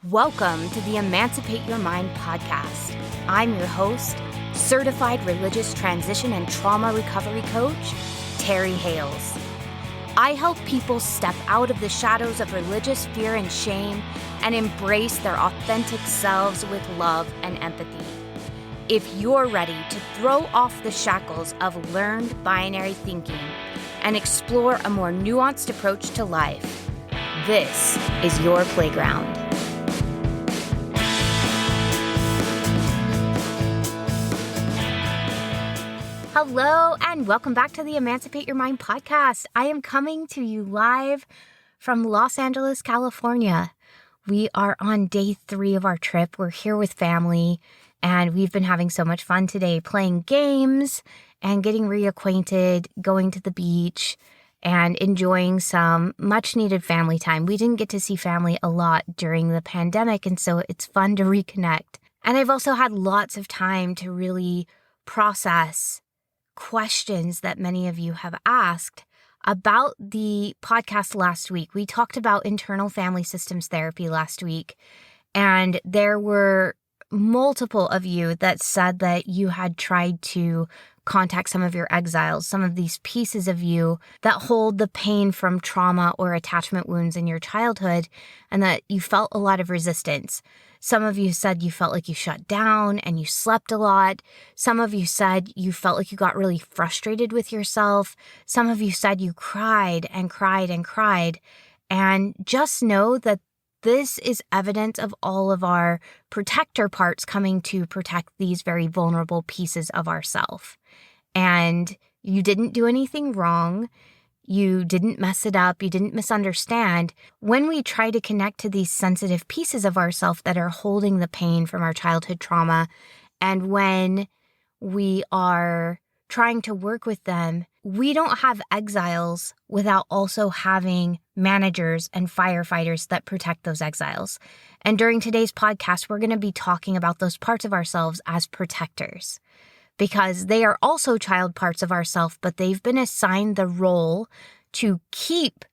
Welcome to the Emancipate Your Mind podcast. I'm your host, certified religious transition and trauma recovery coach, Terry Hales. I help people step out of the shadows of religious fear and shame and embrace their authentic selves with love and empathy. If you're ready to throw off the shackles of learned binary thinking and explore a more nuanced approach to life, this is your playground. Hello, and welcome back to the Emancipate Your Mind podcast. I am coming to you live from Los Angeles, California. We are on day 3 of our trip. We're here with family, and we've been having so much fun today, playing games and getting reacquainted, going to the beach, and enjoying some much-needed family time. We didn't get to see family a lot during the pandemic, and so it's fun to reconnect. And I've also had lots of time to really process questions that many of you have asked about the podcast last week. We talked about internal family systems therapy last week, and there were multiple of you that said that you had tried to contact some of your exiles, some of these pieces of you that hold the pain from trauma or attachment wounds in your childhood, and that you felt a lot of resistance. Some of you said you felt like you shut down and you slept a lot. Some of you said you felt like you got really frustrated with yourself. Some of you said you cried and cried and cried. And just know that this is evidence of all of our protector parts coming to protect these very vulnerable pieces of ourself. And you didn't do anything wrong. You didn't mess it up. You didn't misunderstand. When we try to connect to these sensitive pieces of ourselves that are holding the pain from our childhood trauma, and when we are trying to work with them, we don't have exiles without also having managers and firefighters that protect those exiles. And during today's podcast, we're going to be talking about those parts of ourselves as protectors, because they are also child parts of ourselves, but they've been assigned the role to keep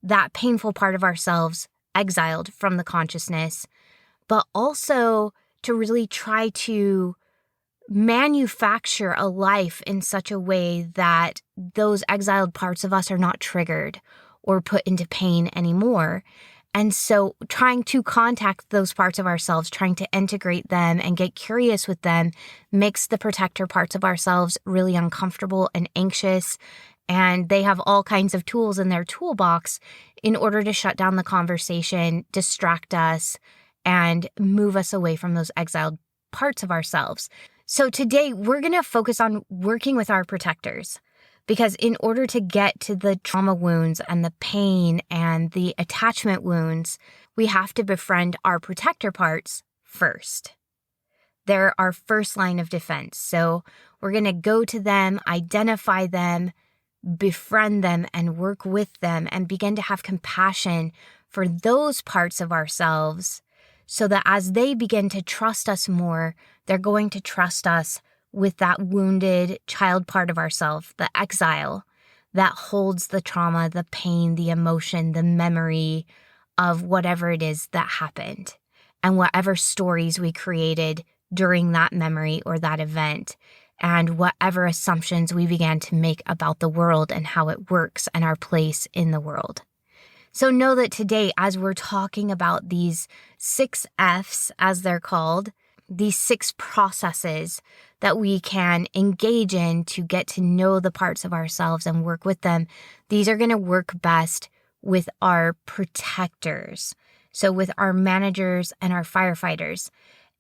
that painful part of ourselves exiled from the consciousness, but also to really try to manufacture a life in such a way that those exiled parts of us are not triggered or put into pain anymore. And so trying to contact those parts of ourselves, trying to integrate them and get curious with them makes the protector parts of ourselves really uncomfortable and anxious. And they have all kinds of tools in their toolbox in order to shut down the conversation, distract us, and move us away from those exiled parts of ourselves. So today we're going to focus on working with our protectors. Because in order to get to the trauma wounds and the pain and the attachment wounds, we have to befriend our protector parts first. They're our first line of defense. So we're going to go to them, identify them, befriend them, and work with them, and begin to have compassion for those parts of ourselves, so that as they begin to trust us more, they're going to trust us with that wounded child part of ourselves, the exile that holds the trauma, the pain, the emotion, the memory of whatever it is that happened, and whatever stories we created during that memory or that event, and whatever assumptions we began to make about the world and how it works and our place in the world. So know that today, as we're talking about these 6 F's, as they're called, these 6 processes that we can engage in to get to know the parts of ourselves and work with them, these are going to work best with our protectors. So with our managers and our firefighters.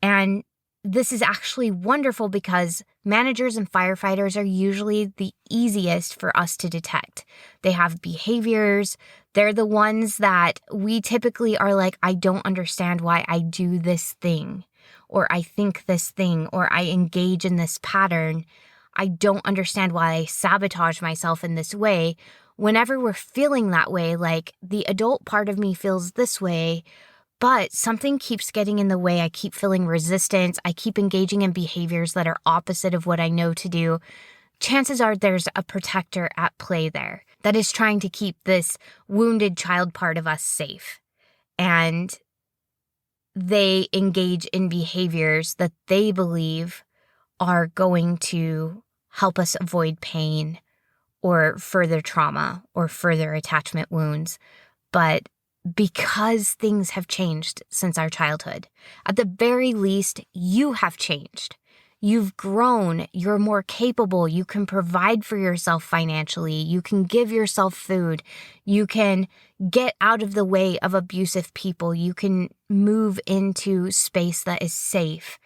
And this is actually wonderful because managers and firefighters are usually the easiest for us to detect. They have behaviors. They're the ones that we typically are like, I don't understand why I do this thing, or I think this thing, or I engage in this pattern. I don't understand why I sabotage myself in this way. Whenever we're feeling that way, like the adult part of me feels this way, but something keeps getting in the way. I keep feeling resistance. I keep engaging in behaviors that are opposite of what I know to do. Chances are there's a protector at play there that is trying to keep this wounded child part of us safe. And they engage in behaviors that they believe are going to help us avoid pain or further trauma or further attachment wounds. But because things have changed since our childhood, at the very least, you have changed. You've grown, you're more capable, you can provide for yourself financially, you can give yourself food, you can get out of the way of abusive people, you can move into space that is safe.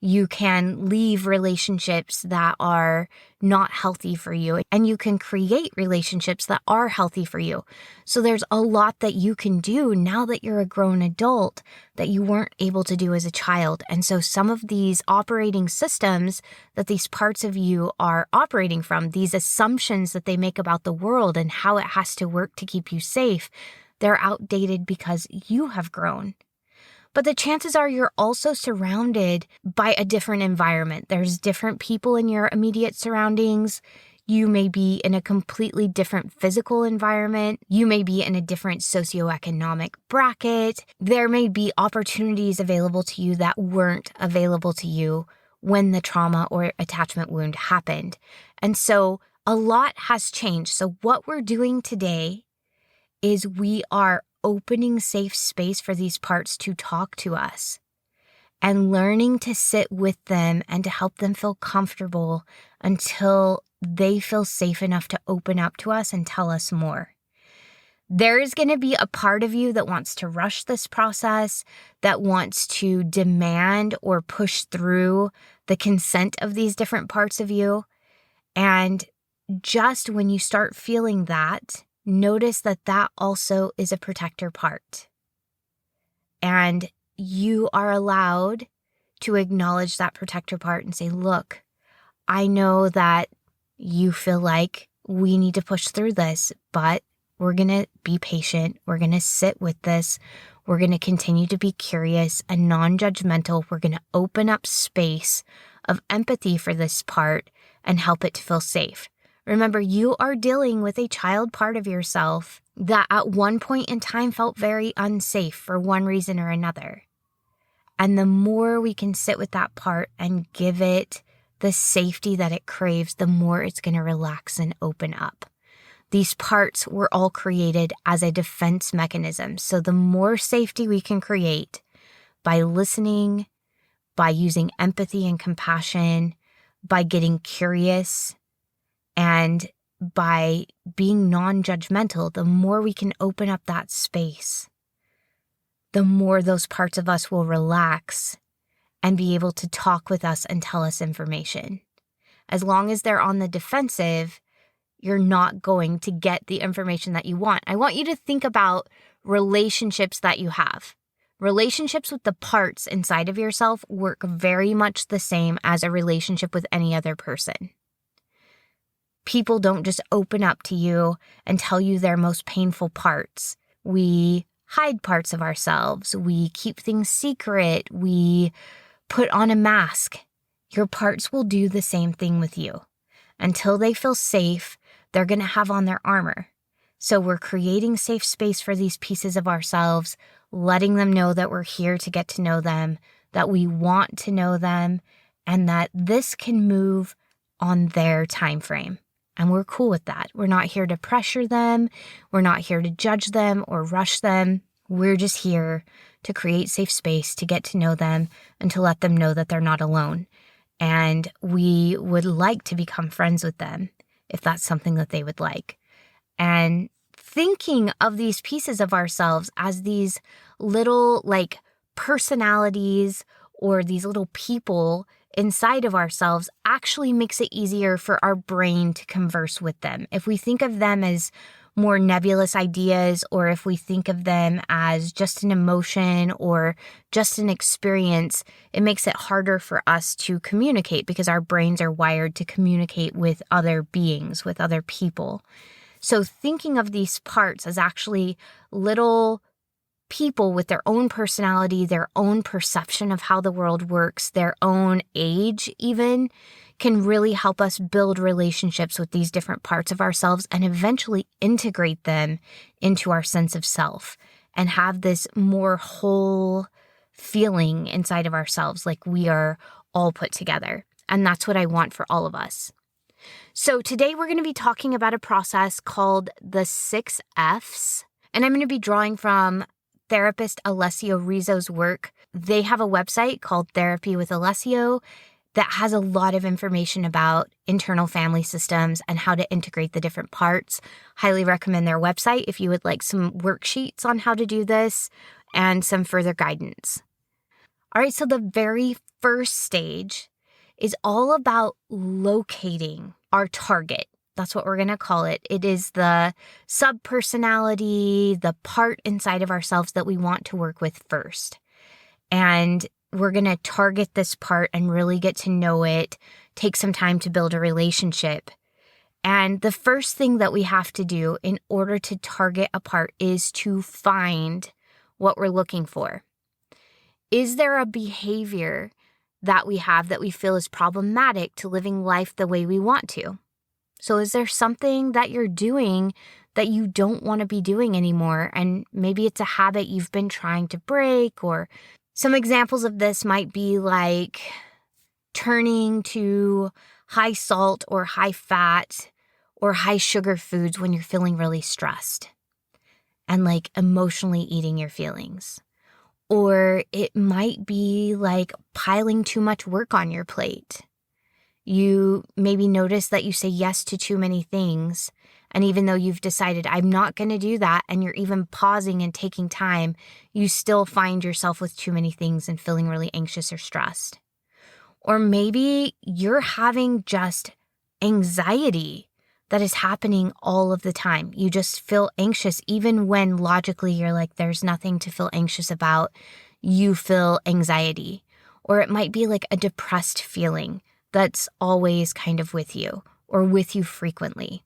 You can leave relationships that are not healthy for you, and you can create relationships that are healthy for you. So there's a lot that you can do now that you're a grown adult that you weren't able to do as a child. And so some of these operating systems that these parts of you are operating from, these assumptions that they make about the world and how it has to work to keep you safe, they're outdated because you have grown. But the chances are you're also surrounded by a different environment. There's different people in your immediate surroundings. You may be in a completely different physical environment. You may be in a different socioeconomic bracket. There may be opportunities available to you that weren't available to you when the trauma or attachment wound happened. And so a lot has changed. So what we're doing today is we are opening safe space for these parts to talk to us and learning to sit with them and to help them feel comfortable until they feel safe enough to open up to us and tell us more. There is going to be a part of you that wants to rush this process, that wants to demand or push through the consent of these different parts of you. And just when you start feeling that, notice that that also is a protector part. And you are allowed to acknowledge that protector part and say, look, I know that you feel like we need to push through this, but we're going to be patient. We're going to sit with this. We're going to continue to be curious and non-judgmental. We're going to open up space of empathy for this part and help it to feel safe. Remember, you are dealing with a child part of yourself that at one point in time felt very unsafe for one reason or another. And the more we can sit with that part and give it the safety that it craves, the more it's going to relax and open up. These parts were all created as a defense mechanism. So the more safety we can create by listening, by using empathy and compassion, by getting curious, and by being non-judgmental, the more we can open up that space, the more those parts of us will relax and be able to talk with us and tell us information. As long as they're on the defensive, you're not going to get the information that you want. I want you to think about relationships that you have. Relationships with the parts inside of yourself work very much the same as a relationship with any other person. People don't just open up to you and tell you their most painful parts. We hide parts of ourselves. We keep things secret. We put on a mask. Your parts will do the same thing with you. Until they feel safe, they're going to have on their armor. So we're creating safe space for these pieces of ourselves, letting them know that we're here to get to know them, that we want to know them, and that this can move on their time frame. And we're cool with that. We're not here to pressure them. We're not here to judge them or rush them. We're just here to create safe space, to get to know them, and to let them know that they're not alone. And we would like to become friends with them if that's something that they would like. And thinking of these pieces of ourselves as these little personalities or these little people inside of ourselves actually makes it easier for our brain to converse with them. If we think of them as more nebulous ideas, or if we think of them as just an emotion or just an experience, it makes it harder for us to communicate because our brains are wired to communicate with other beings, with other people. So thinking of these parts as actually little people with their own personality, their own perception of how the world works, their own age even, can really help us build relationships with these different parts of ourselves and eventually integrate them into our sense of self and have this more whole feeling inside of ourselves like we are all put together. And that's what I want for all of us. So today we're going to be talking about a process called the 6 Fs. And I'm going to be drawing from therapist Alessio Rizzo's work. They have a website called Therapy with Alessio that has a lot of information about internal family systems and how to integrate the different parts. Highly recommend their website if you would like some worksheets on how to do this and some further guidance. All right, so the very first stage is all about locating our target. That's what we're going to call it. It is the subpersonality, the part inside of ourselves that we want to work with first. And we're going to target this part and really get to know it, take some time to build a relationship. And the first thing that we have to do in order to target a part is to find what we're looking for. Is there a behavior that we have that we feel is problematic to living life the way we want to? So is there something that you're doing that you don't want to be doing anymore? And maybe it's a habit you've been trying to break, or some examples of this might be like turning to high salt or high fat or high sugar foods when you're feeling really stressed and like emotionally eating your feelings. Or it might be like piling too much work on your plate. You maybe notice that you say yes to too many things. And even though you've decided, I'm not going to do that, and you're even pausing and taking time, you still find yourself with too many things and feeling really anxious or stressed. Or maybe you're having just anxiety that is happening all of the time. You just feel anxious even when logically you're like, there's nothing to feel anxious about. You feel anxiety. Or it might be like a depressed feeling that's always kind of with you or with you frequently.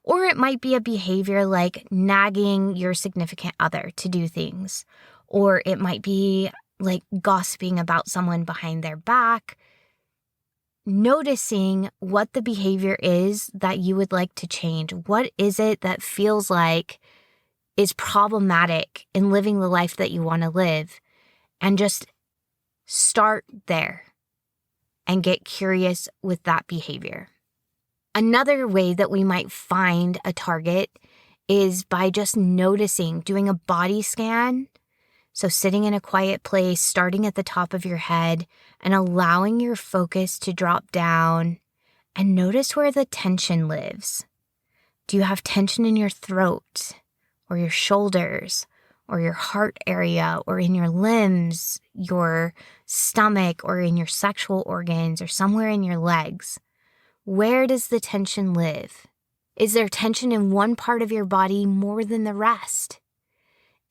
Or it might be a behavior like nagging your significant other to do things. Or it might be like gossiping about someone behind their back. Noticing what the behavior is that you would like to change. What is it that feels like is problematic in living the life that you want to live? And just start there and get curious with that behavior. Another way that we might find a target is by just noticing, doing a body scan. So sitting in a quiet place, starting at the top of your head and allowing your focus to drop down and notice where the tension lives. Do you have tension in your throat or your shoulders or your heart area or in your limbs, your stomach or in your sexual organs or somewhere in your legs? Where does the tension live? Is there tension in one part of your body more than the rest?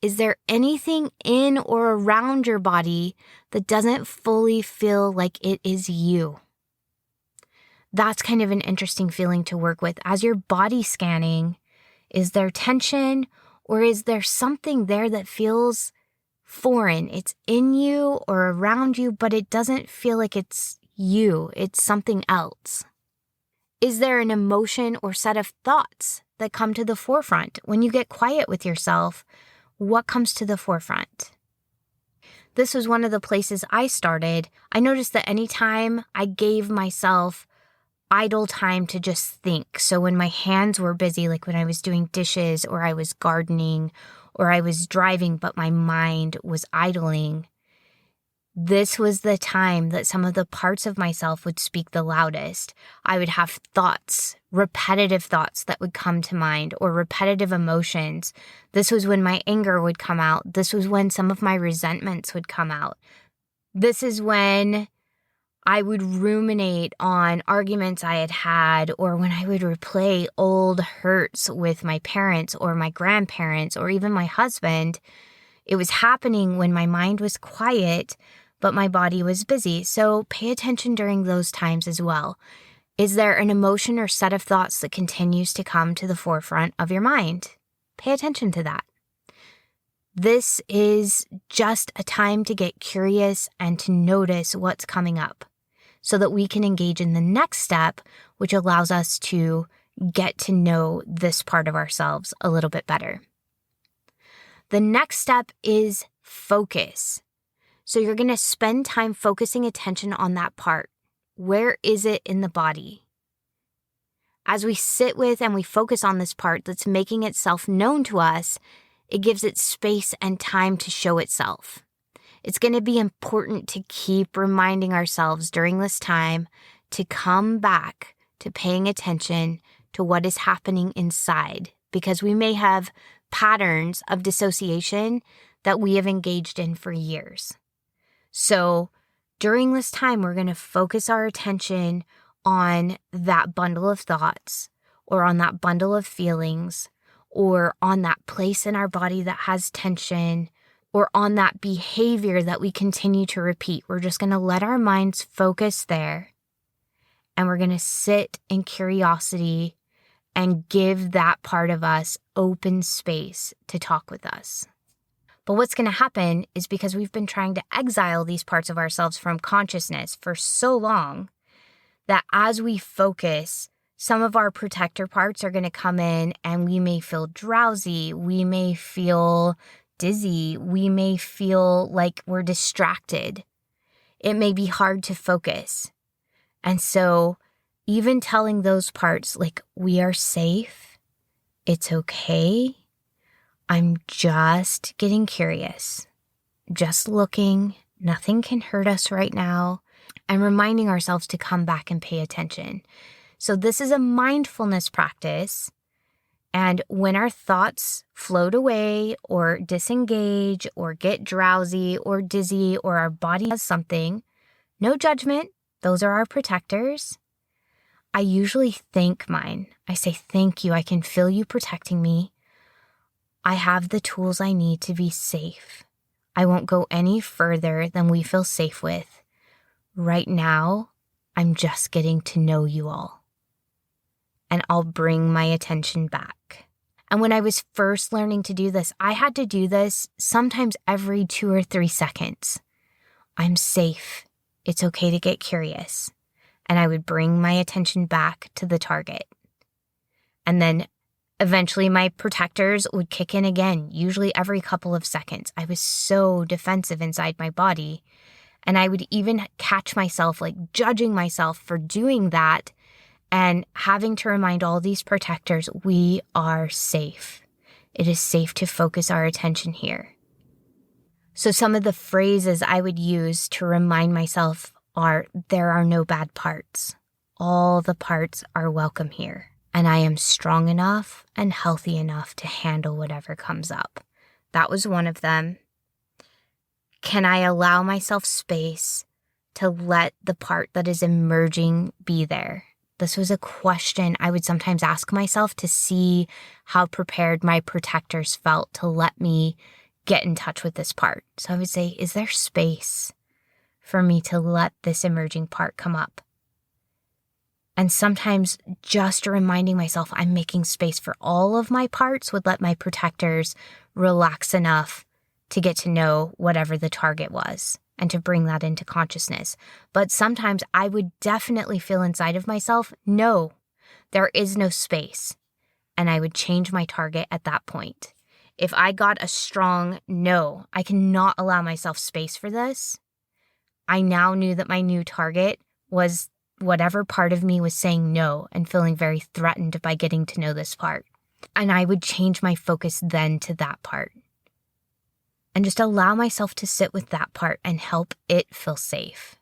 Is there anything in or around your body that doesn't fully feel like it is you? That's kind of an interesting feeling to work with. As you're body scanning, is there tension or is there something there that feels foreign? It's in you or around you, but it doesn't feel like it's you. It's something else. Is there an emotion or set of thoughts that come to the forefront when you get quiet with yourself? What comes to the forefront? This was one of the places I started. I noticed that anytime I gave myself idle time to just think, so when my hands were busy, like when I was doing dishes or I was gardening or I was driving, but my mind was idling, this was the time that some of the parts of myself would speak the loudest. I would have thoughts, repetitive thoughts that would come to mind or repetitive emotions. This was when my anger would come out. This was when some of my resentments would come out. This is when I would ruminate on arguments I had had, or when I would replay old hurts with my parents or my grandparents or even my husband. It was happening when my mind was quiet, but my body was busy. So pay attention during those times as well. Is there an emotion or set of thoughts that continues to come to the forefront of your mind? Pay attention to that. This is just a time to get curious and to notice what's coming up so that we can engage in the next step, which allows us to get to know this part of ourselves a little bit better. The next step is focus. So you're going to spend time focusing attention on that part. Where is it in the body? As we sit with and we focus on this part that's making itself known to us, it gives it space and time to show itself. It's going to be important to keep reminding ourselves during this time to come back to paying attention to what is happening inside, because we may have patterns of dissociation that we have engaged in for years. So during this time, we're going to focus our attention on that bundle of thoughts, or on that bundle of feelings, or on that place in our body that has tension, or on that behavior that we continue to repeat. We're just going to let our minds focus there, and we're going to sit in curiosity and give that part of us open space to talk with us. But what's going to happen is, because we've been trying to exile these parts of ourselves from consciousness for so long, that as we focus, some of our protector parts are going to come in, and we may feel drowsy, we may feel dizzy, we may feel like we're distracted. It may be hard to focus. And so even telling those parts, like, we are safe, it's okay, I'm just getting curious, just looking, nothing can hurt us right now, and reminding ourselves to come back and pay attention. So this is a mindfulness practice. And when our thoughts float away or disengage or get drowsy or dizzy, or our body does something, no judgment, those are our protectors. I usually thank mine. I say, thank you, I can feel you protecting me. I have the tools I need to be safe. I won't go any further than we feel safe with. Right now, I'm just getting to know you all. And I'll bring my attention back. And when I was first learning to do this, I had to do this sometimes every 2 or 3 seconds. I'm safe. It's okay to get curious. And I would bring my attention back to the target. And then eventually my protectors would kick in again, usually every couple of seconds. I was so defensive inside my body. And I would even catch myself like judging myself for doing that, and having to remind all these protectors, we are safe. It is safe to focus our attention here. So some of the phrases I would use to remind myself are, there are no bad parts. All the parts are welcome here. And I am strong enough and healthy enough to handle whatever comes up. That was one of them. Can I allow myself space to let the part that is emerging be there? This was a question I would sometimes ask myself to see how prepared my protectors felt to let me get in touch with this part. So I would say, is there space for me to let this emerging part come up? And sometimes just reminding myself I'm making space for all of my parts would let my protectors relax enough to get to know whatever the target was and to bring that into consciousness. But sometimes I would definitely feel inside of myself, no, there is no space. And I would change my target at that point. If I got a strong no, I cannot allow myself space for this, I now knew that my new target was whatever part of me was saying no and feeling very threatened by getting to know this part. And I would change my focus then to that part. And just allow myself to sit with that part and help it feel safe.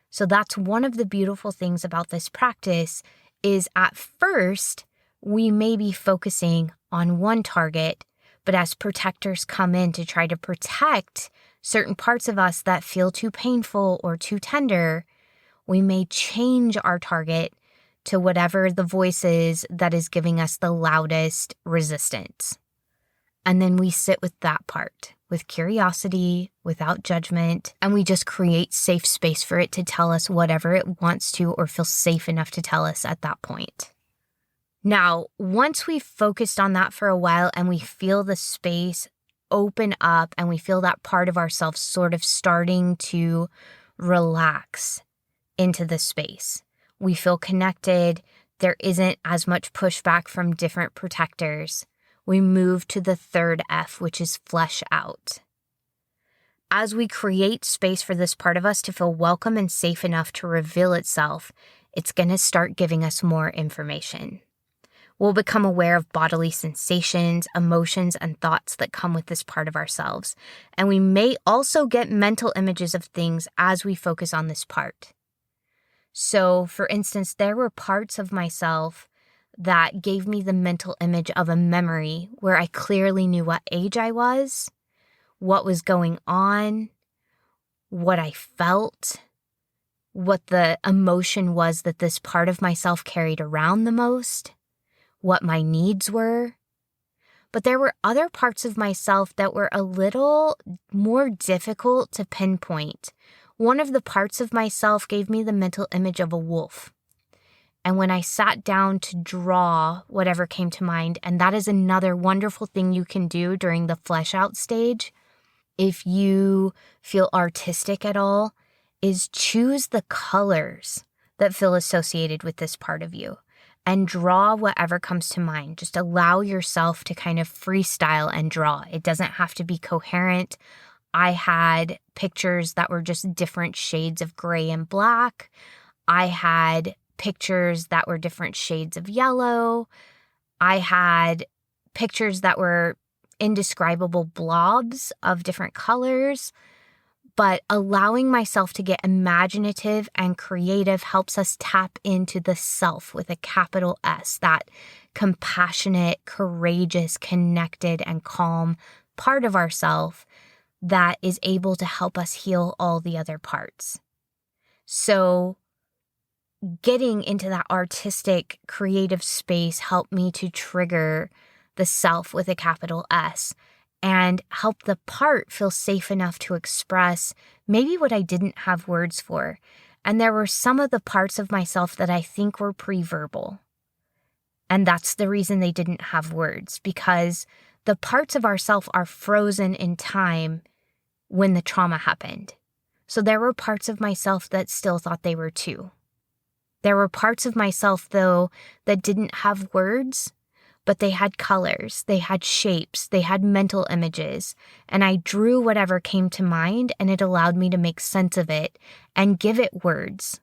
So that's one of the beautiful things about this practice is at first, we may be focusing on one target, but as protectors come in to try to protect certain parts of us that feel too painful or too tender, we may change our target to whatever the voice is that is giving us the loudest resistance. And then we sit with that part, with curiosity, without judgment, and we just create safe space for it to tell us whatever it wants to or feel safe enough to tell us at that point. Now, once we've focused on that for a while and we feel the space open up and we feel that part of ourselves sort of starting to relax into the space, we feel connected, there isn't as much pushback from different protectors, we move to the third F, which is flesh out. as we create space for this part of us to feel welcome and safe enough to reveal itself, it's going to start giving us more information. We'll become aware of bodily sensations, emotions, and thoughts that come with this part of ourselves. And we may also get mental images of things as we focus on this part. So, for instance, there were parts of myself that gave me the mental image of a memory where I clearly knew what age I was, what was going on, what I felt, what the emotion was that this part of myself carried around the most, what my needs were. But there were other parts of myself that were a little more difficult to pinpoint. One of the parts of myself gave me the mental image of a wolf. And when I sat down to draw whatever came to mind, and that is another wonderful thing you can do during the flesh out stage, if you feel artistic at all, is choose the colors that feel associated with this part of you and draw whatever comes to mind. Just allow yourself to kind of freestyle and draw. It doesn't have to be coherent. I had pictures that were just different shades of gray and black. I had pictures that were different shades of yellow. I had pictures that were indescribable blobs of different colors. But allowing myself to get imaginative and creative helps us tap into the self with a capital S, that compassionate, courageous, connected, and calm part of ourself that is able to help us heal all the other parts. So getting into that artistic, creative space helped me to trigger the self with a capital S and help the part feel safe enough to express maybe what I didn't have words for. And there were some of the parts of myself that I think were pre-verbal. And that's the reason they didn't have words, because the parts of ourself are frozen in time when the trauma happened. So there were parts of myself that still thought they were two. There were parts of myself, though, that didn't have words, but they had colors, they had shapes, they had mental images, and I drew whatever came to mind, and it allowed me to make sense of it and give it words.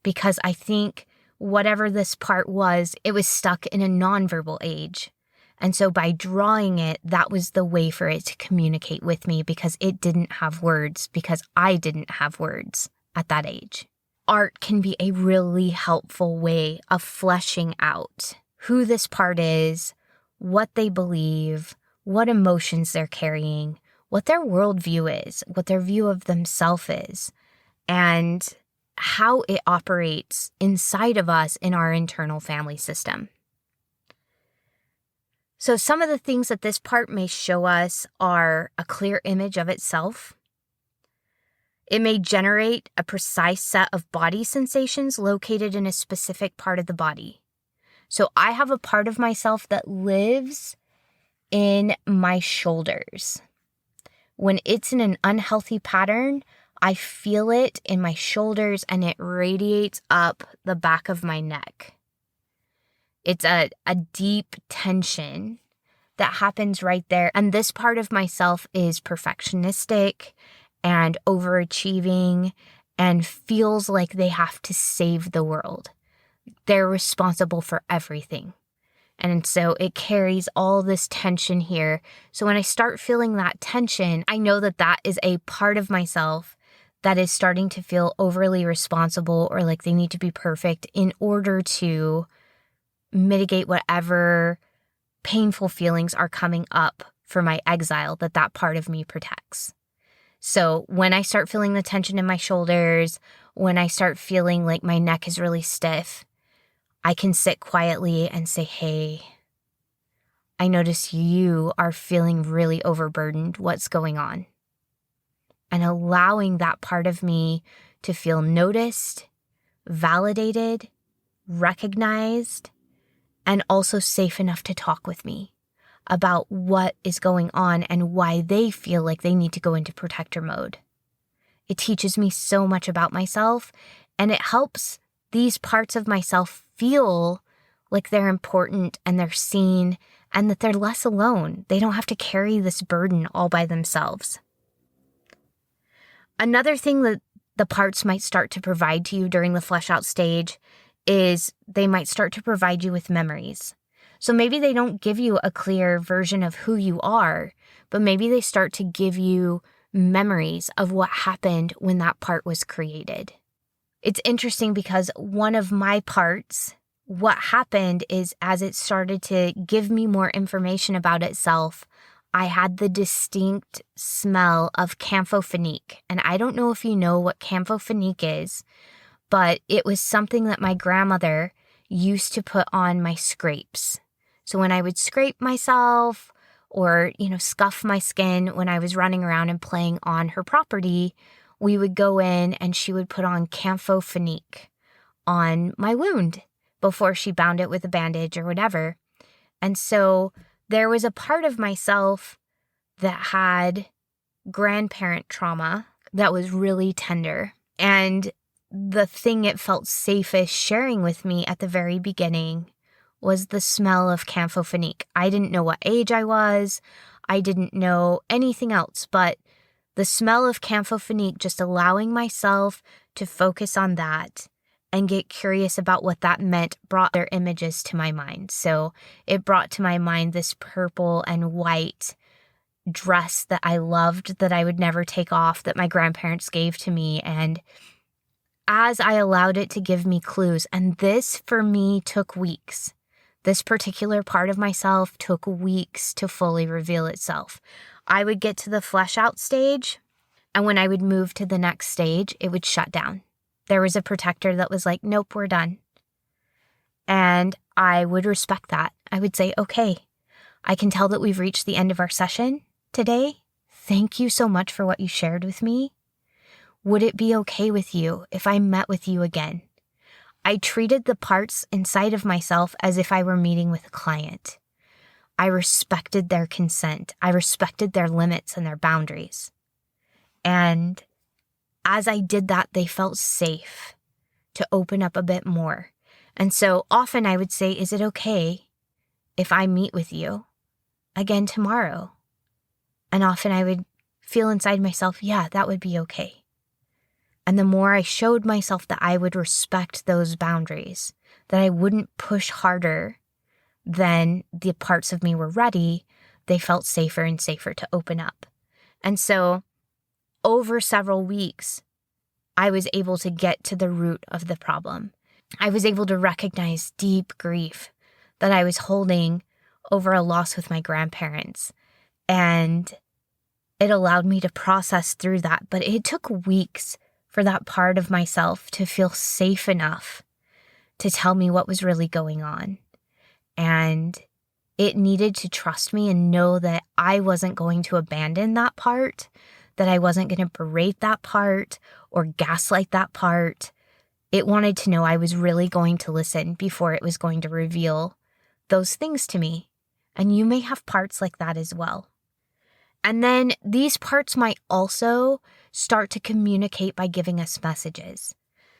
Because I think whatever this part was, it was stuck in a nonverbal age. And so by drawing it, that was the way for it to communicate with me, because it didn't have words, because I didn't have words at that age. Art can be a really helpful way of fleshing out who this part is, what they believe, what emotions they're carrying, what their worldview is, what their view of themselves is, and how it operates inside of us in our internal family system. So some of the things that this part may show us are a clear image of itself. It may generate a precise set of body sensations located in a specific part of the body. So I have a part of myself that lives in my shoulders. When it's in an unhealthy pattern, I feel it in my shoulders and it radiates up the back of my neck. It's a deep tension that happens right there. And this part of myself is perfectionistic and overachieving and feels like they have to save the world. They're responsible for everything. And so it carries all this tension here. So when I start feeling that tension, I know that that is a part of myself that is starting to feel overly responsible or like they need to be perfect in order to mitigate whatever painful feelings are coming up for my exile that part of me protects. So when I start feeling the tension in my shoulders, when I start feeling like my neck is really stiff, I can sit quietly and say, hey, I notice you are feeling really overburdened. What's going on? And allowing that part of me to feel noticed, validated, recognized, and also safe enough to talk with me about what is going on and why they feel like they need to go into protector mode. It teaches me so much about myself, and it helps these parts of myself feel like they're important and they're seen and that they're less alone. They don't have to carry this burden all by themselves. Another thing that the parts might start to provide to you during the flesh out stage is they might start to provide you with memories. So maybe they don't give you a clear version of who you are, but maybe they start to give you memories of what happened when that part was created. It's interesting because one of my parts, what happened is as it started to give me more information about itself, I had the distinct smell of camphophenique. And I don't know if you know what camphophenique is, but it was something that my grandmother used to put on my scrapes. So when I would scrape myself or, scuff my skin when I was running around and playing on her property, we would go in and she would put on camphophenique on my wound before she bound it with a bandage or whatever. And so there was a part of myself that had grandparent trauma that was really tender. And the thing it felt safest sharing with me at the very beginning was the smell of camphophenique. I didn't know what age I was. I didn't know anything else, but the smell of camphophenique, just allowing myself to focus on that and get curious about what that meant, brought their images to my mind. So it brought to my mind this purple and white dress that I loved, that I would never take off, that my grandparents gave to me. And as I allowed it to give me clues, and this for me took weeks. This particular part of myself took weeks to fully reveal itself. I would get to the flesh out stage, and when I would move to the next stage, it would shut down. There was a protector that was like, nope, we're done. And I would respect that. I would say, okay, I can tell that we've reached the end of our session today. Thank you so much for what you shared with me. Would it be okay with you if I met with you again? I treated the parts inside of myself as if I were meeting with a client. I respected their consent. I respected their limits and their boundaries. And as I did that, they felt safe to open up a bit more. And so often I would say, is it okay if I meet with you again tomorrow? And often I would feel inside myself, yeah, that would be okay. And the more I showed myself that I would respect those boundaries, that I wouldn't push harder than the parts of me were ready, they felt safer and safer to open up. And so over several weeks, I was able to get to the root of the problem. I was able to recognize deep grief that I was holding over a loss with my grandparents. And it allowed me to process through that. But it took weeks for that part of myself to feel safe enough to tell me what was really going on. And it needed to trust me and know that I wasn't going to abandon that part, that I wasn't going to berate that part or gaslight that part. It wanted to know I was really going to listen before it was going to reveal those things to me. And you may have parts like that as well. And then these parts might also start to communicate by giving us messages.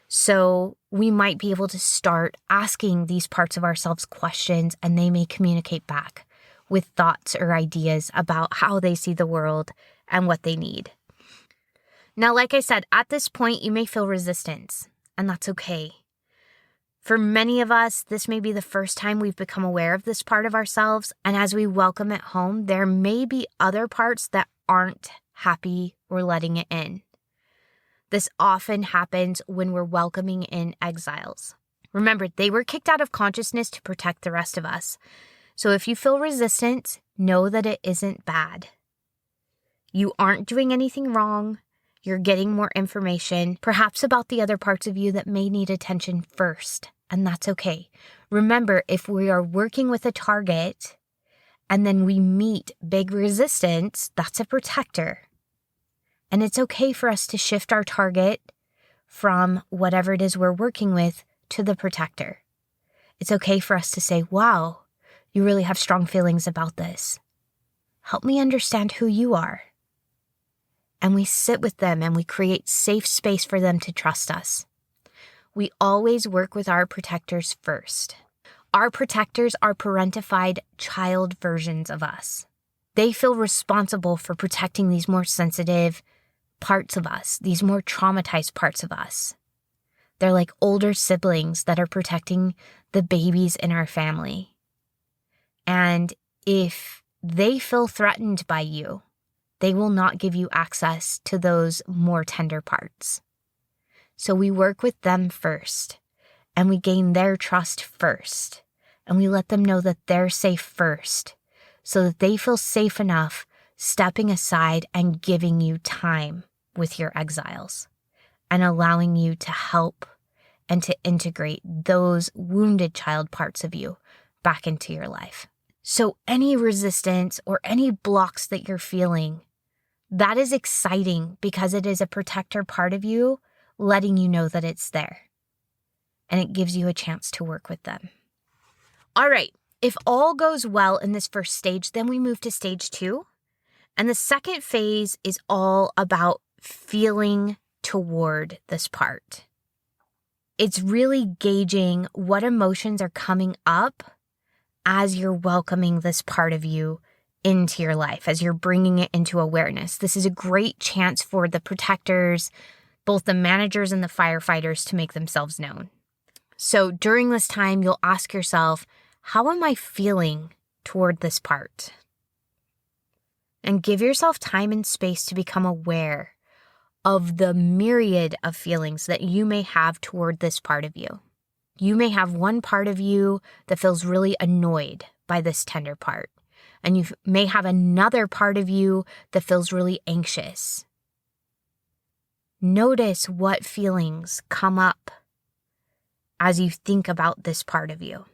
So we might be able to start asking these parts of ourselves questions, and they may communicate back with thoughts or ideas about how they see the world and what they need. Now, like I said, at this point, you may feel resistance, and that's okay. For many of us, this may be the first time we've become aware of this part of ourselves, and as we welcome it home, there may be other parts that aren't happy or letting it in. This often happens when we're welcoming in exiles. Remember, they were kicked out of consciousness to protect the rest of us. So if you feel resistance, know that it isn't bad. You aren't doing anything wrong. You're getting more information, perhaps about the other parts of you that may need attention first, and that's okay. Remember, if we are working with a target and then we meet big resistance, that's a protector. And it's okay for us to shift our target from whatever it is we're working with to the protector. It's okay for us to say, wow, you really have strong feelings about this. Help me understand who you are. And we sit with them and we create safe space for them to trust us. We always work with our protectors first. Our protectors are parentified child versions of us. They feel responsible for protecting these more sensitive, parts of us, these more traumatized parts of us. They're like older siblings that are protecting the babies in our family. And if they feel threatened by you, they will not give you access to those more tender parts. So we work with them first, and we gain their trust first, and we let them know that they're safe first, so that they feel safe enough stepping aside and giving you time with your exiles and allowing you to help and to integrate those wounded child parts of you back into your life. So any resistance or any blocks that you're feeling, that is exciting because it is a protector part of you letting you know that it's there. And it gives you a chance to work with them. All right, if all goes well in this first stage, then we move to stage 2. And the second phase is all about feeling toward this part. It's really gauging what emotions are coming up as you're welcoming this part of you into your life, as you're bringing it into awareness. This is a great chance for the protectors, both the managers and the firefighters, to make themselves known. So during this time, you'll ask yourself, how am I feeling toward this part? And give yourself time and space to become aware of the myriad of feelings that you may have toward this part of you. You may have one part of you that feels really annoyed by this tender part, and you may have another part of you that feels really anxious. Notice what feelings come up as you think about this part of you.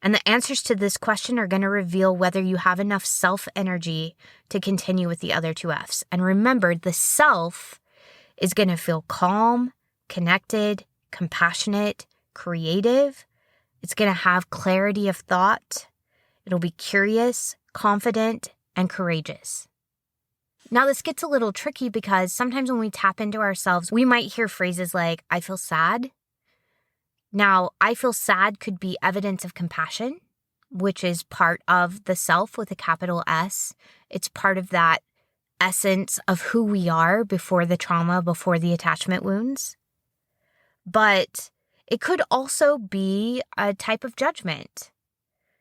And the answers to this question are going to reveal whether you have enough self energy to continue with the other 2 F's. And remember, the self is going to feel calm, connected, compassionate, creative. It's going to have clarity of thought. It'll be curious, confident, and courageous. Now, this gets a little tricky because sometimes when we tap into ourselves, we might hear phrases like, I feel sad. Now, I feel sad could be evidence of compassion, which is part of the self with a capital S. It's part of that essence of who we are before the trauma, before the attachment wounds. But it could also be a type of judgment.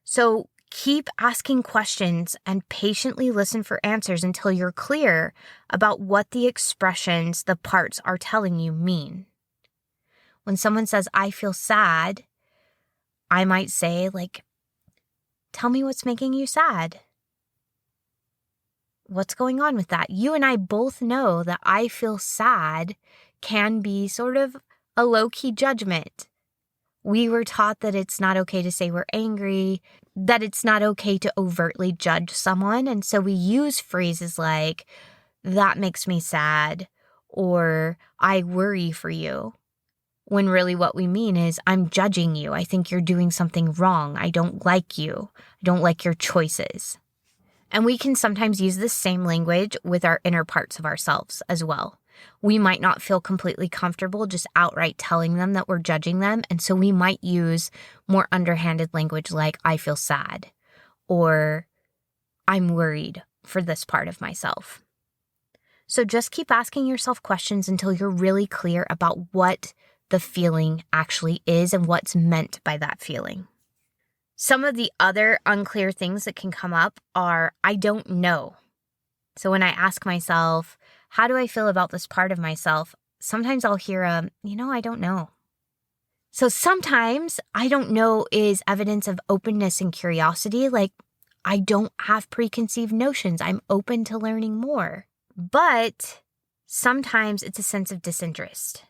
So keep asking questions and patiently listen for answers until you're clear about what the expressions, the parts are telling you mean. When someone says, I feel sad, I might say, tell me what's making you sad. What's going on with that? You and I both know that I feel sad can be sort of a low-key judgment. We were taught that it's not okay to say we're angry, that it's not okay to overtly judge someone. And so we use phrases like, that makes me sad, or I worry for you. When really what we mean is, I'm judging you. I think you're doing something wrong. I don't like you. I don't like your choices. And we can sometimes use this same language with our inner parts of ourselves as well. We might not feel completely comfortable just outright telling them that we're judging them. And so we might use more underhanded language like, I feel sad, or I'm worried for this part of myself. So just keep asking yourself questions until you're really clear about what the feeling actually is and what's meant by that feeling. Some of the other unclear things that can come up are, I don't know. So when I ask myself, how do I feel about this part of myself? Sometimes I'll hear I don't know. So sometimes I don't know is evidence of openness and curiosity. Like, I don't have preconceived notions. I'm open to learning more. But sometimes it's a sense of disinterest.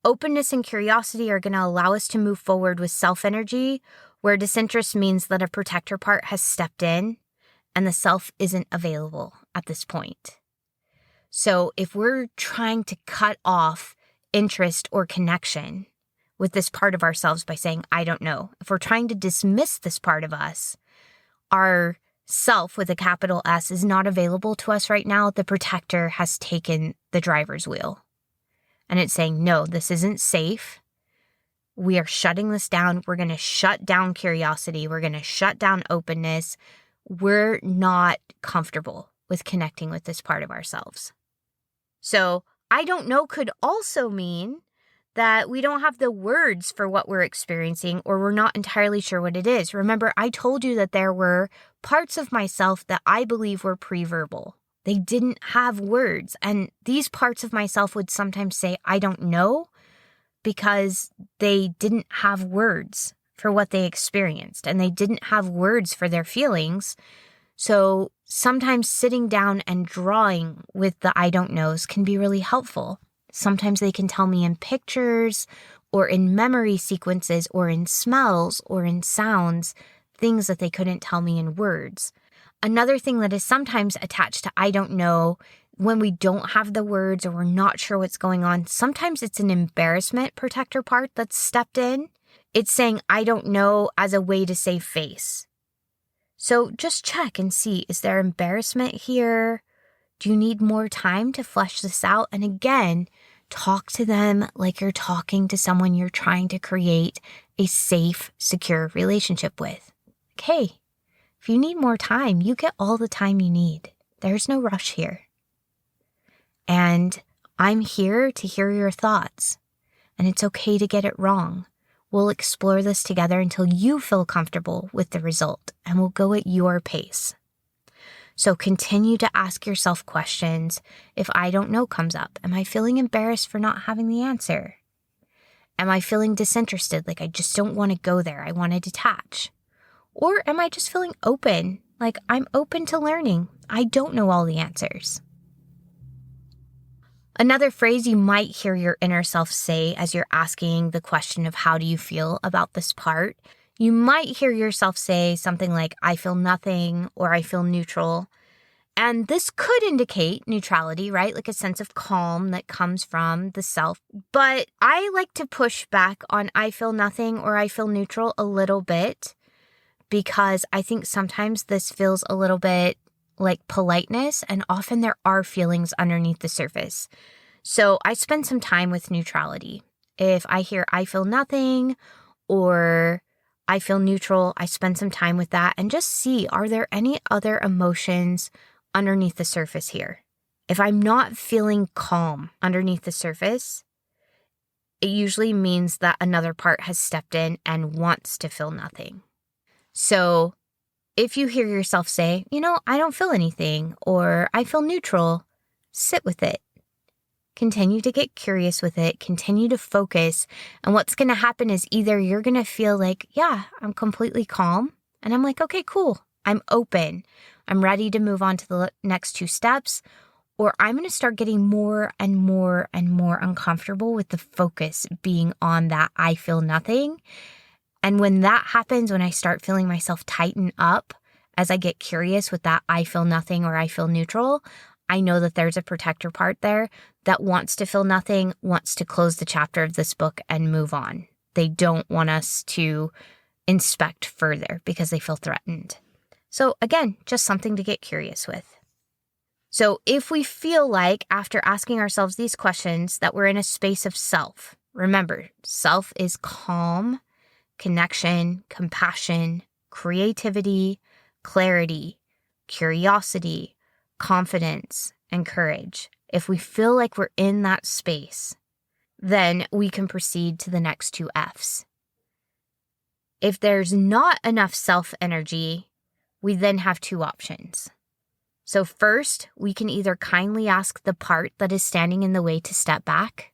Openness and curiosity are going to allow us to move forward with self-energy, where disinterest means that a protector part has stepped in and the self isn't available at this point. So if we're trying to cut off interest or connection with this part of ourselves by saying, I don't know, if we're trying to dismiss this part of us, our self with a capital S is not available to us right now. The protector has taken the driver's wheel. And it's saying, no, this isn't safe. We are shutting this down. We're going to shut down curiosity. We're going to shut down openness. We're not comfortable with connecting with this part of ourselves. So I don't know could also mean that we don't have the words for what we're experiencing, or we're not entirely sure what it is. Remember, I told you that there were parts of myself that I believe were pre-verbal. They didn't have words. And these parts of myself would sometimes say, I don't know, because they didn't have words for what they experienced, and they didn't have words for their feelings. So sometimes sitting down and drawing with the I don't knows can be really helpful. Sometimes they can tell me in pictures or in memory sequences or in smells or in sounds, things that they couldn't tell me in words. Another thing that is sometimes attached to I don't know, when we don't have the words or we're not sure what's going on, sometimes it's an embarrassment protector part that's stepped in. It's saying I don't know as a way to save face. So just check and see, is there embarrassment here? Do you need more time to flesh this out? And again, talk to them like you're talking to someone you're trying to create a safe, secure relationship with. Hey, if you need more time, you get all the time you need. There's no rush here. And I'm here to hear your thoughts. And it's okay to get it wrong. We'll explore this together until you feel comfortable with the result, and we'll go at your pace. So continue to ask yourself questions. If I don't know comes up, am I feeling embarrassed for not having the answer? Am I feeling disinterested, like I just don't want to go there, I want to detach? Or am I just feeling open, like I'm open to learning, I don't know all the answers? Another phrase you might hear your inner self say as you're asking the question of how do you feel about this part, you might hear yourself say something like, I feel nothing, or I feel neutral. And this could indicate neutrality, right? Like a sense of calm that comes from the self. But I like to push back on I feel nothing or I feel neutral a little bit, because I think sometimes this feels a little bit like politeness, and often there are feelings underneath the surface. So I spend some time with neutrality. If I hear I feel nothing or I feel neutral, I spend some time with that and just see, are there any other emotions underneath the surface here? If I'm not feeling calm underneath the surface, it usually means that another part has stepped in and wants to feel nothing. So if you hear yourself say, I don't feel anything, or I feel neutral, sit with it. Continue to get curious with it. Continue to focus. And what's going to happen is either you're going to feel like, yeah, I'm completely calm. And I'm like, okay, cool. I'm open. I'm ready to move on to the next two steps. Or I'm going to start getting more and more and more uncomfortable with the focus being on that I feel nothing. And when that happens, when I start feeling myself tighten up as I get curious with that I feel nothing or I feel neutral, I know that there's a protector part there that wants to feel nothing, wants to close the chapter of this book and move on. They don't want us to inspect further because they feel threatened. So again, just something to get curious with. So if we feel like after asking ourselves these questions that we're in a space of self, remember, self is calm, connection, compassion, creativity, clarity, curiosity, confidence, and courage. If we feel like we're in that space, then we can proceed to the next two Fs. If there's not enough self-energy, we then have two options. So first, we can either kindly ask the part that is standing in the way to step back.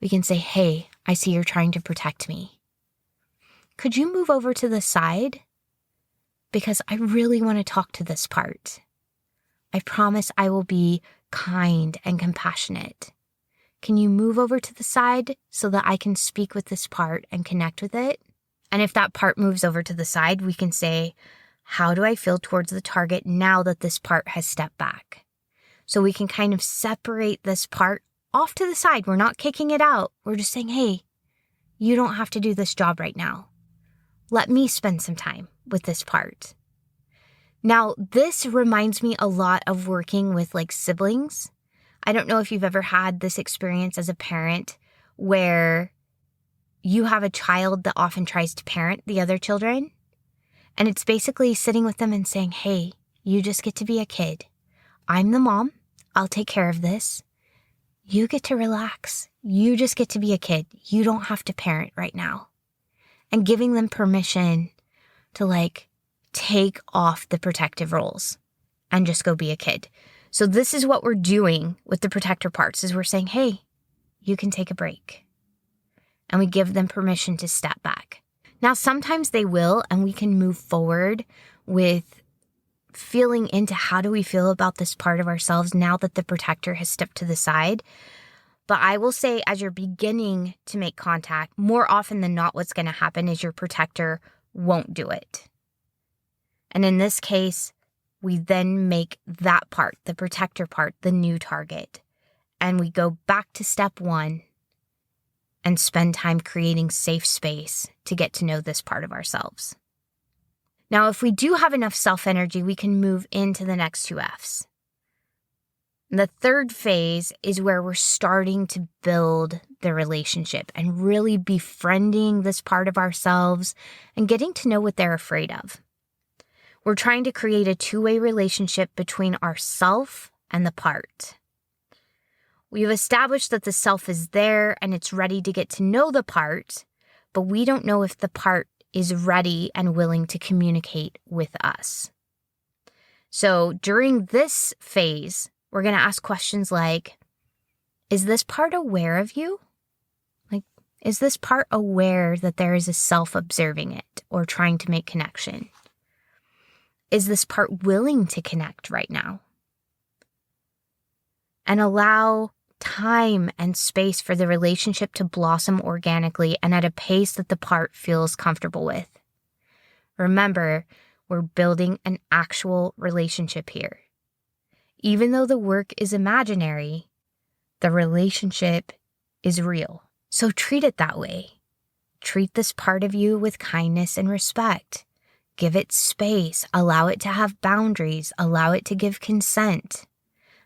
We can say, hey, I see you're trying to protect me. Could you move over to the side? Because I really want to talk to this part. I promise I will be kind and compassionate. Can you move over to the side so that I can speak with this part and connect with it? And if that part moves over to the side, we can say, how do I feel towards the target now that this part has stepped back? So we can kind of separate this part off to the side. We're not kicking it out. We're just saying, hey, you don't have to do this job right now. Let me spend some time with this part. Now, this reminds me a lot of working with siblings. I don't know if you've ever had this experience as a parent where you have a child that often tries to parent the other children. And it's basically sitting with them and saying, hey, you just get to be a kid. I'm the mom. I'll take care of this. You get to relax. You just get to be a kid. You don't have to parent right now. And giving them permission to take off the protective roles and just go be a kid. So this is what we're doing with the protector parts is we're saying, hey, you can take a break. And we give them permission to step back. Now, sometimes they will, and we can move forward with feeling into how do we feel about this part of ourselves now that the protector has stepped to the side. But I will say as you're beginning to make contact, more often than not, what's going to happen is your protector won't do it. And in this case, we then make that part, the protector part, the new target. And we go back to step one and spend time creating safe space to get to know this part of ourselves. Now, if we do have enough self-energy, we can move into the next two Fs. The third phase is where we're starting to build the relationship and really befriending this part of ourselves and getting to know what they're afraid of. We're trying to create a two-way relationship between ourself and the part. We've established that the self is there and it's ready to get to know the part, but we don't know if the part is ready and willing to communicate with us. So during this phase, we're going to ask questions like, is this part aware of you? Is this part aware that there is a self observing it or trying to make connection? Is this part willing to connect right now? And allow time and space for the relationship to blossom organically and at a pace that the part feels comfortable with. Remember, we're building an actual relationship here. Even though the work is imaginary, the relationship is real. So treat it that way. Treat this part of you with kindness and respect. Give it space. Allow it to have boundaries. Allow it to give consent.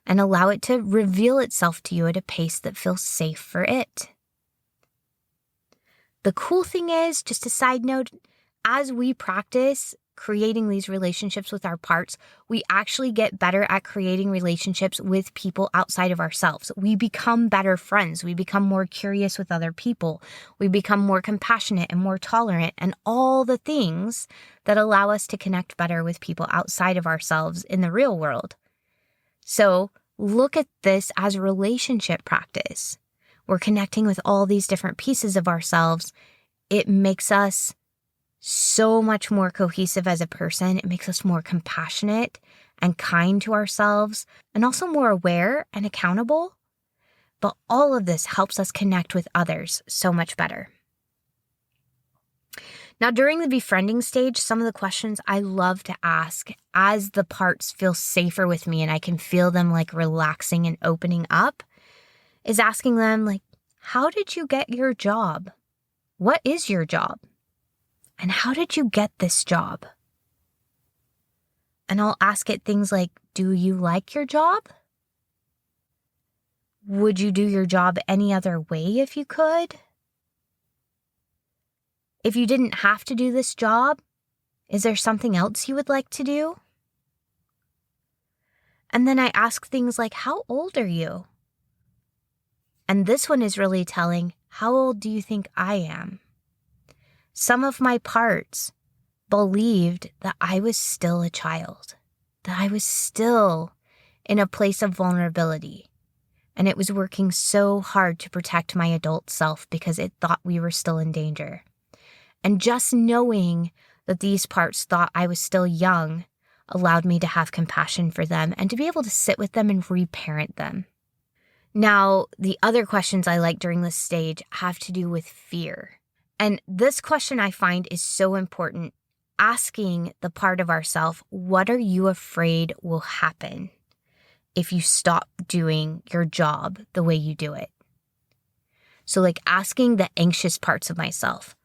And allow it to reveal itself to you at a pace that feels safe for it. The cool thing is, just a side note, as we practice creating these relationships with our parts, we actually get better at creating relationships with people outside of ourselves. We become better friends. We become more curious with other people. We become more compassionate and more tolerant and all the things that allow us to connect better with people outside of ourselves in the real world. So look at this as a relationship practice. We're connecting with all these different pieces of ourselves. It makes us so much more cohesive as a person. It makes us more compassionate and kind to ourselves and also more aware and accountable. But all of this helps us connect with others so much better. Now, during the befriending stage, some of the questions I love to ask as the parts feel safer with me and I can feel them relaxing and opening up is asking them how did you get your job? What is your job? And how did you get this job? And I'll ask it things like, do you like your job? Would you do your job any other way if you could? If you didn't have to do this job, is there something else you would like to do? And then I ask things like, how old are you? And this one is really telling, how old do you think I am? Some of my parts believed that I was still a child, that I was still in a place of vulnerability, and it was working so hard to protect my adult self because it thought we were still in danger. And just knowing that these parts thought I was still young allowed me to have compassion for them and to be able to sit with them and reparent them. Now, the other questions I like during this stage have to do with fear. And this question I find is so important. Asking the part of ourself, what are you afraid will happen if you stop doing your job the way you do it? So asking the anxious parts of myself,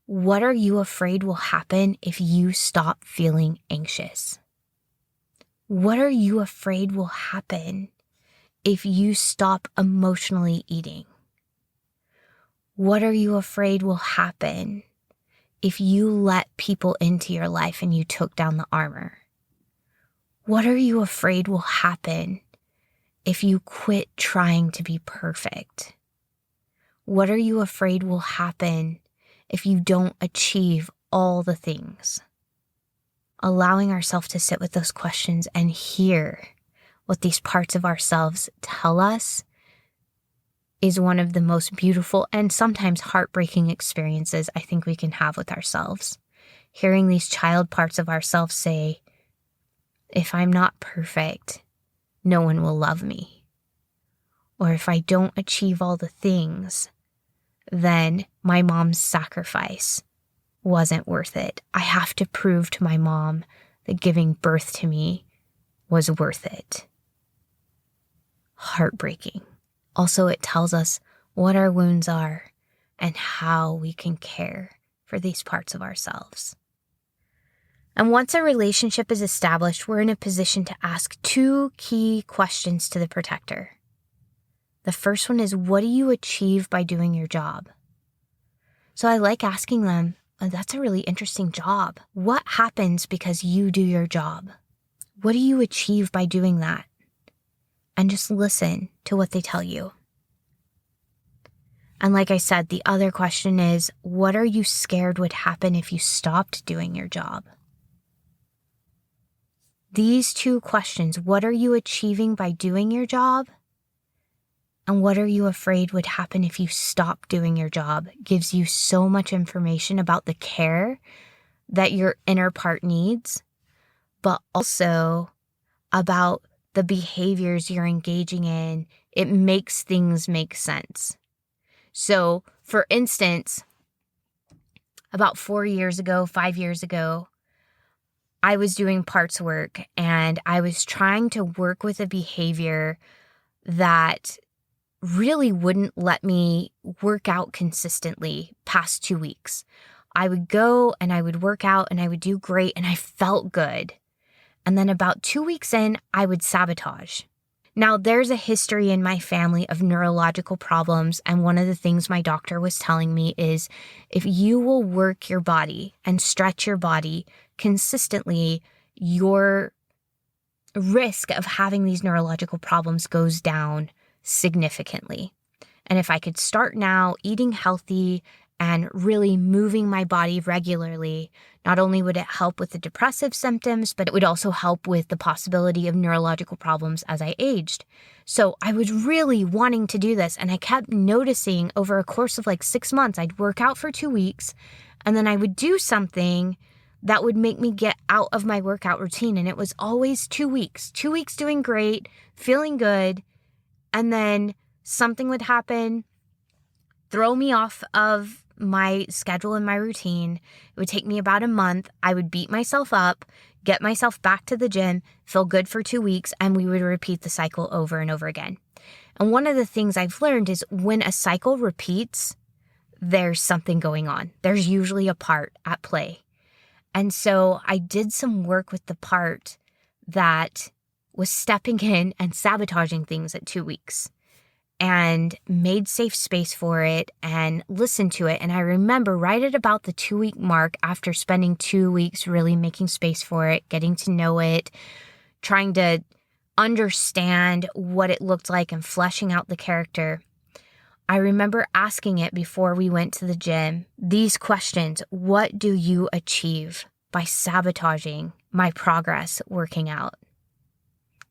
what are you afraid will happen if you stop feeling anxious? What are you afraid will happen if you stop emotionally eating? What are you afraid will happen if you let people into your life and you took down the armor? What are you afraid will happen if you quit trying to be perfect? What are you afraid will happen if you don't achieve all the things? Allowing ourselves to sit with those questions and hear what these parts of ourselves tell us is one of the most beautiful and sometimes heartbreaking experiences I think we can have with ourselves. Hearing these child parts of ourselves say, if I'm not perfect, no one will love me. Or if I don't achieve all the things, then my mom's sacrifice wasn't worth it. I have to prove to my mom that giving birth to me was worth it. Heartbreaking. Also, it tells us what our wounds are and how we can care for these parts of ourselves. And once a relationship is established, we're in a position to ask two key questions to the protector. The first one is, what do you achieve by doing your job? So I like asking them, oh, that's a really interesting job. What happens because you do your job? What do you achieve by doing that? And just listen to what they tell you. And like I said, the other question is, what are you scared would happen if you stopped doing your job? These two questions, what are you achieving by doing your job? And what are you afraid would happen if you stop doing your job, gives you so much information about the care that your inner part needs, but also about the behaviors you're engaging in. It makes things make sense. So, for instance, about 5 years ago, I was doing parts work and I was trying to work with a behavior that really wouldn't let me work out consistently past 2 weeks. I would go and I would work out and I would do great and I felt good. And then about 2 weeks in, I would sabotage. Now, there's a history in my family of neurological problems, and one of the things my doctor was telling me is if you will work your body and stretch your body consistently, your risk of having these neurological problems goes down significantly. And if I could start now eating healthy and really moving my body regularly, not only would it help with the depressive symptoms, but it would also help with the possibility of neurological problems as I aged. So I was really wanting to do this, and I kept noticing over a course of like 6 months, I'd work out for 2 weeks, and then I would do something that would make me get out of my workout routine. And it was always 2 weeks. 2 weeks doing great, feeling good, and then something would happen, throw me off of my schedule and my routine. It would take me about a month. I would beat myself up, get myself back to the gym, feel good for 2 weeks, and we would repeat the cycle over and over again. And one of the things I've learned is when a cycle repeats, there's something going on. There's usually a part at play. And so I did some work with the part that was stepping in and sabotaging things at 2 weeks, and made safe space for it and listened to it. And I remember right at about the 2 week mark, after spending 2 weeks really making space for it, getting to know it, trying to understand what it looked like and fleshing out the character, I remember asking it before we went to the gym these questions: what do you achieve by sabotaging my progress working out?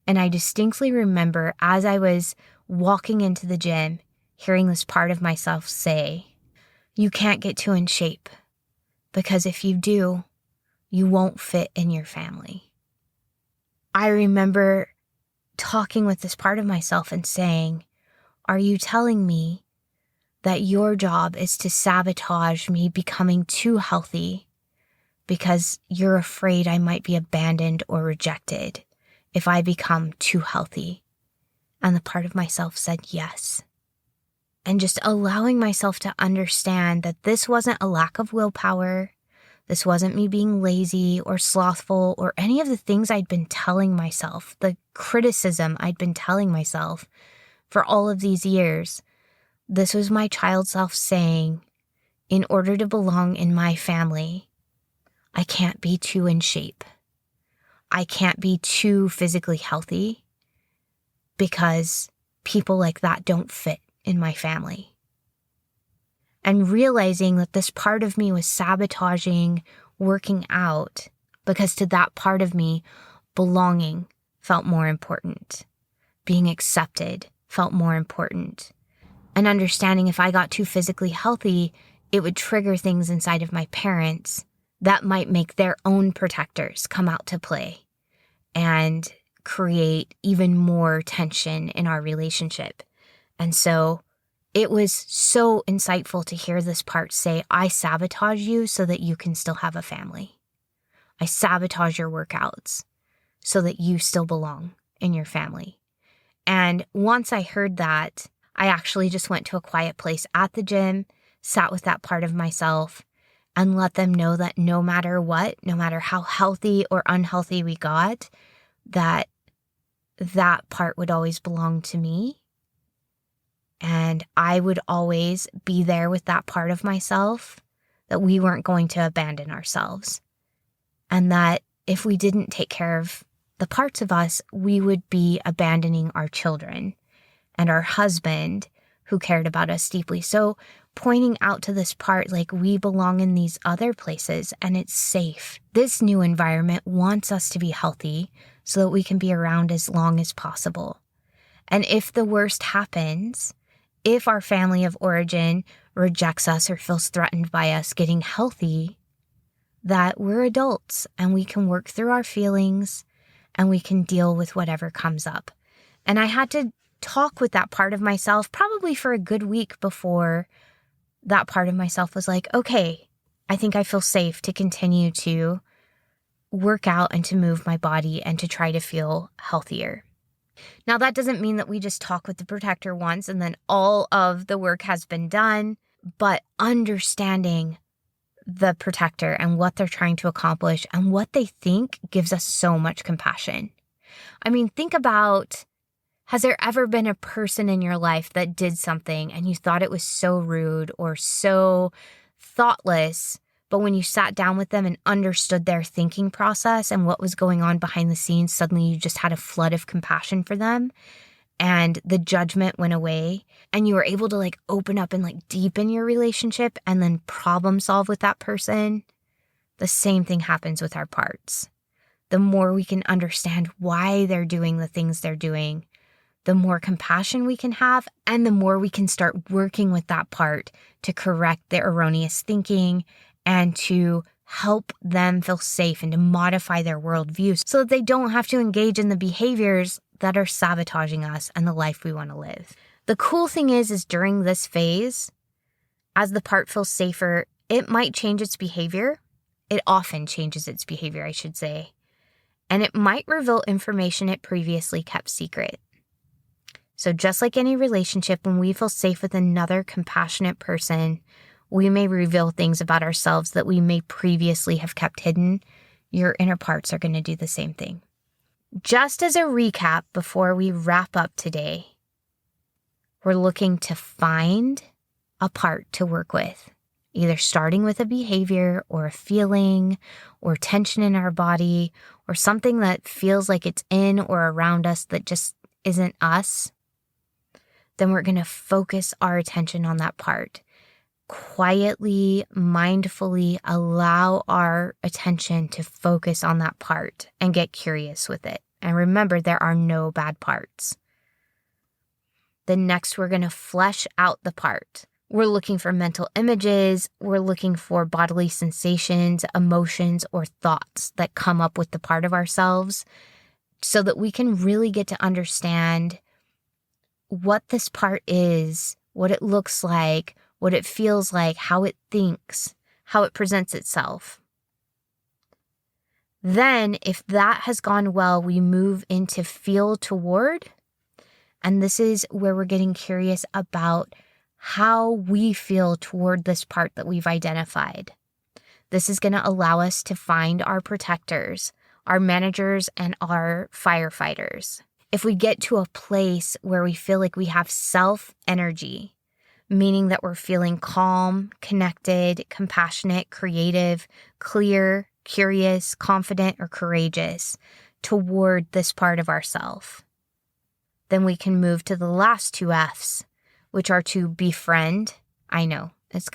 And I distinctly remember as I was walking into the gym, hearing this part of myself say, you can't get too in shape, because if you do, you won't fit in your family. I remember talking with this part of myself and saying, are you telling me that your job is to sabotage me becoming too healthy because you're afraid I might be abandoned or rejected if I become too healthy? And the part of myself said yes. And just allowing myself to understand that this wasn't a lack of willpower, this wasn't me being lazy or slothful or any of the things I'd been telling myself, the criticism I'd been telling myself for all of these years. This was my child self saying, in order to belong in my family, I can't be too in shape. I can't be too physically healthy because people like that don't fit in my family. And realizing that this part of me was sabotaging working out because to that part of me, belonging felt more important. Being accepted felt more important. And understanding if I got too physically healthy, it would trigger things inside of my parents that might make their own protectors come out to play and create even more tension in our relationship. And so it was so insightful to hear this part say, I sabotage you so that you can still have a family. I sabotage your workouts so that you still belong in your family. And once I heard that, I actually just went to a quiet place at the gym, sat with that part of myself, and let them know that no matter what, no matter how healthy or unhealthy we got, that part would always belong to me. And I would always be there with that part of myself, that we weren't going to abandon ourselves. And that if we didn't take care of the parts of us, we would be abandoning our children and our husband who cared about us deeply. So pointing out to this part, like we belong in these other places and it's safe. This new environment wants us to be healthy so that we can be around as long as possible. And if the worst happens, if our family of origin rejects us or feels threatened by us getting healthy, that we're adults and we can work through our feelings and we can deal with whatever comes up. And I had to talk with that part of myself probably for a good week before that part of myself was like, okay, I think I feel safe to continue to work out and to move my body and to try to feel healthier. Now, that doesn't mean that we just talk with the protector once and then all of the work has been done, but understanding the protector and what they're trying to accomplish and what they think gives us so much compassion. I mean, think about, has there ever been a person in your life that did something and you thought it was so rude or so thoughtless, but when you sat down with them and understood their thinking process and what was going on behind the scenes, suddenly you just had a flood of compassion for them and the judgment went away and you were able to like open up and like deepen your relationship and then problem solve with that person? The same thing happens with our parts. The more we can understand why they're doing the things they're doing, the more compassion we can have and the more we can start working with that part to correct their erroneous thinking and to help them feel safe and to modify their worldview so that they don't have to engage in the behaviors that are sabotaging us and the life we want to live. The cool thing is during this phase, as the part feels safer, it might change its behavior. It often changes its behavior, I should say. And it might reveal information it previously kept secret. So just like any relationship, when we feel safe with another compassionate person, we may reveal things about ourselves that we may previously have kept hidden. Your inner parts are going to do the same thing. Just as a recap before we wrap up today, we're looking to find a part to work with, either starting with a behavior or a feeling or tension in our body or something that feels like it's in or around us that just isn't us. Then we're going to focus our attention on that part. Quietly, mindfully allow our attention to focus on that part and get curious with it. And remember, there are no bad parts. Then next, we're going to flesh out the part. We're looking for mental images. We're looking for bodily sensations, emotions, or thoughts that come up with the part of ourselves so that we can really get to understand what this part is, what it looks like, what it feels like, how it thinks, how it presents itself. Then, if that has gone well, we move into feel toward. And this is where we're getting curious about how we feel toward this part that we've identified. This is going to allow us to find our protectors, our managers, and our firefighters. If we get to a place where we feel like we have self-energy, meaning that we're feeling calm, connected, compassionate, creative, clear, curious, confident, or courageous toward this part of ourself. Then we can move to the last two F's, which are to befriend. I know, it's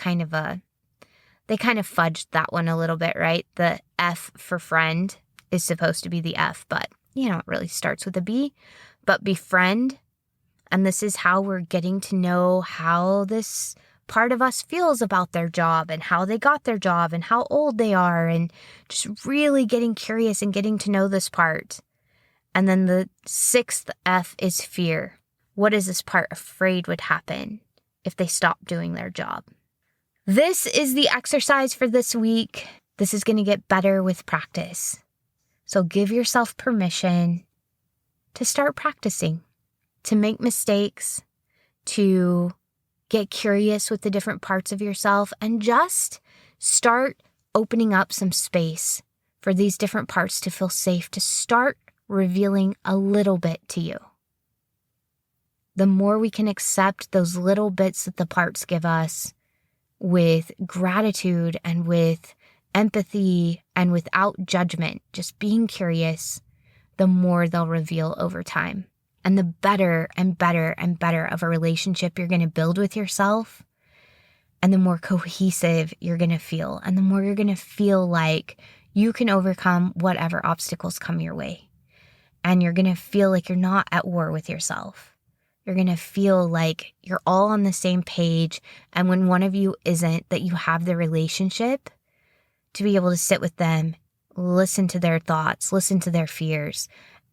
they kind of fudged that one a little bit, right? The F for friend is supposed to be the F, but it really starts with a B. But befriend, and this is how we're getting to know how this part of us feels about their job and how they got their job and how old they are, and just really getting curious and getting to know this part. And then the sixth F is fear. What is this part afraid would happen if they stop doing their job? This is the exercise for this week. This is going to get better with practice. So give yourself permission to start practicing, to make mistakes, to get curious with the different parts of yourself, and just start opening up some space for these different parts to feel safe, to start revealing a little bit to you. The more we can accept those little bits that the parts give us with gratitude and with empathy and without judgment, just being curious, the more they'll reveal over time. And the better and better and better of a relationship you're going to build with yourself, and the more cohesive you're going to feel, and the more you're going to feel like you can overcome whatever obstacles come your way. And you're going to feel like you're not at war with yourself. You're going to feel like you're all on the same page, and when one of you isn't, that you have the relationship to be able to sit with them, listen to their thoughts, listen to their fears,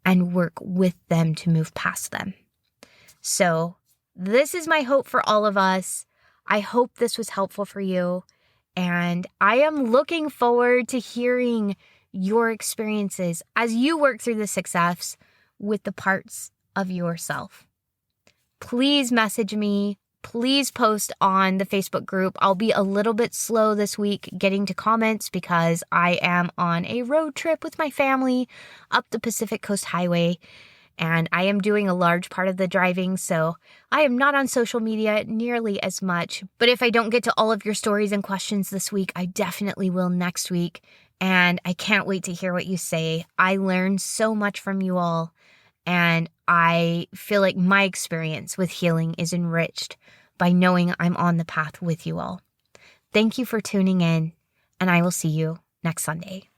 and work with them to move past them. So this is my hope for all of us. I hope this was helpful for you, and I am looking forward to hearing your experiences as you work through the 6 F's with the parts of yourself. Please message me. Please post on the Facebook group. I'll be a little bit slow this week getting to comments because I am on a road trip with my family up the Pacific Coast Highway, and I am doing a large part of the driving, so I am not on social media nearly as much. But if I don't get to all of your stories and questions this week, I definitely will next week, and I can't wait to hear what you say. I learned so much from you all, and I feel like my experience with healing is enriched by knowing I'm on the path with you all. Thank you for tuning in, and I will see you next Sunday.